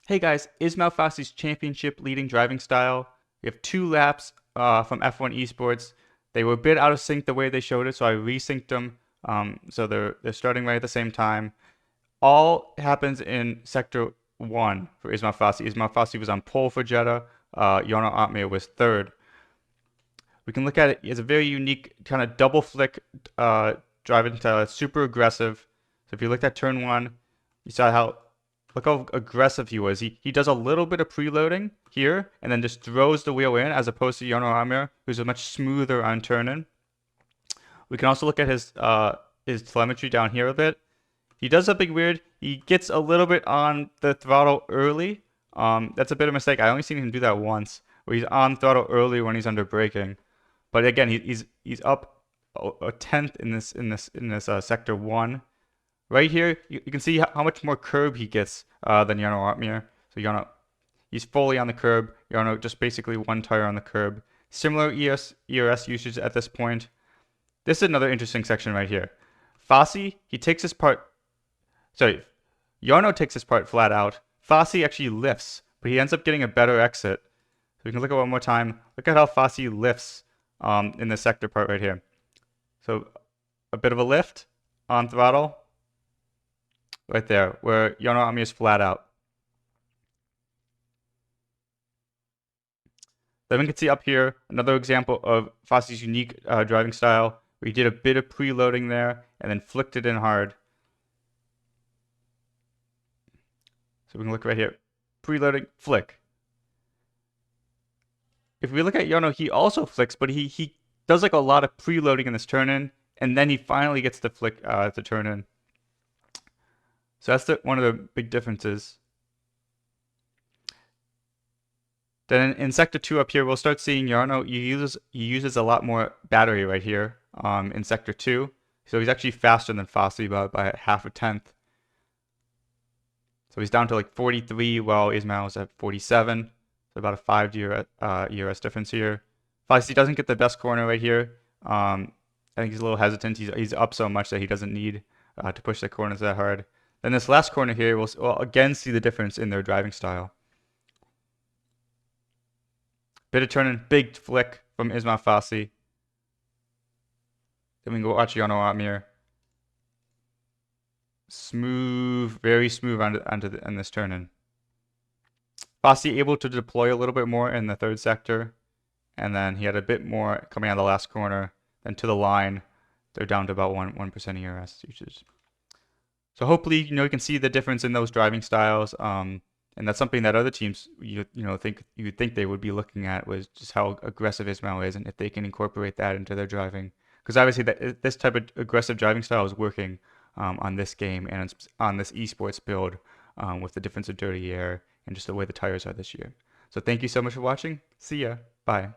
Hey guys, Ismael Fahssi's championship leading driving style. We have 2 laps from F1 Esports. They were a bit out of sync the way they showed it, so I resynced them. So they're starting right at the same time. All happens in sector 1 for Ismael Fahssi. Ismael Fahssi was on pole for Jeddah. Jono Otmir was third. We can look at it as a very unique kind of double flick driving style. It's super aggressive. So if you looked at turn 1, you saw look how aggressive he was. He does a little bit of preloading here and then just throws the wheel in, as opposed to Jono Amir, who's a much smoother on turn-in. We can also look at his telemetry down here a bit. He does something weird. He gets a little bit on the throttle early. That's a bit of a mistake. I only seen him do that once, where he's on throttle early when he's under braking. But again, he's up a tenth in this sector 1. Right here, you can see how much more curb he gets than Jono Otmir. So Jono, he's fully on the curb. Jono just basically 1 tire on the curb. Similar ERS usage at this point. This is another interesting section right here. Fahssi, he takes his part. Sorry, Jono takes his part flat out. Fahssi actually lifts, but he ends up getting a better exit. So we can look at it one more time. Look at how Fahssi lifts in this sector part right here. So a bit of a lift on throttle. Right there, where Jono Amir is flat out. Then we can see up here another example of Fahssi's unique driving style, where he did a bit of preloading there and then flicked it in hard. So we can look right here, preloading, flick. If we look at Jono, he also flicks, but he does like a lot of preloading in this turn-in, and then he finally gets the flick to turn in. So that's one of the big differences. Then in sector 2 up here, we'll start seeing Jono. He uses a lot more battery right here in sector 2. So he's actually faster than Fahssi by half a tenth. So he's down to like 43, while Ismael's at 47. So about a 5 ERS difference here. Fahssi doesn't get the best corner right here. I think he's a little hesitant. He's up so much that he doesn't need to push the corners that hard. Then this last corner here, we'll again see the difference in their driving style. Bit of turn-in, big flick from Ismael Fahssi. Then we can go watch Jono Otmir. Smooth, very smooth on this turn-in. Fahssi able to deploy a little bit more in the 3rd sector. And then he had a bit more coming out of the last corner. Then to the line, they're down to about 1% ERS usage. So hopefully, you can see the difference in those driving styles, and that's something that other teams, you would think they would be looking at, was just how aggressive Ismael is, and if they can incorporate that into their driving, because obviously this type of aggressive driving style is working on this game and on this esports build with the difference of dirty air and just the way the tires are this year. So thank you so much for watching. See ya. Bye.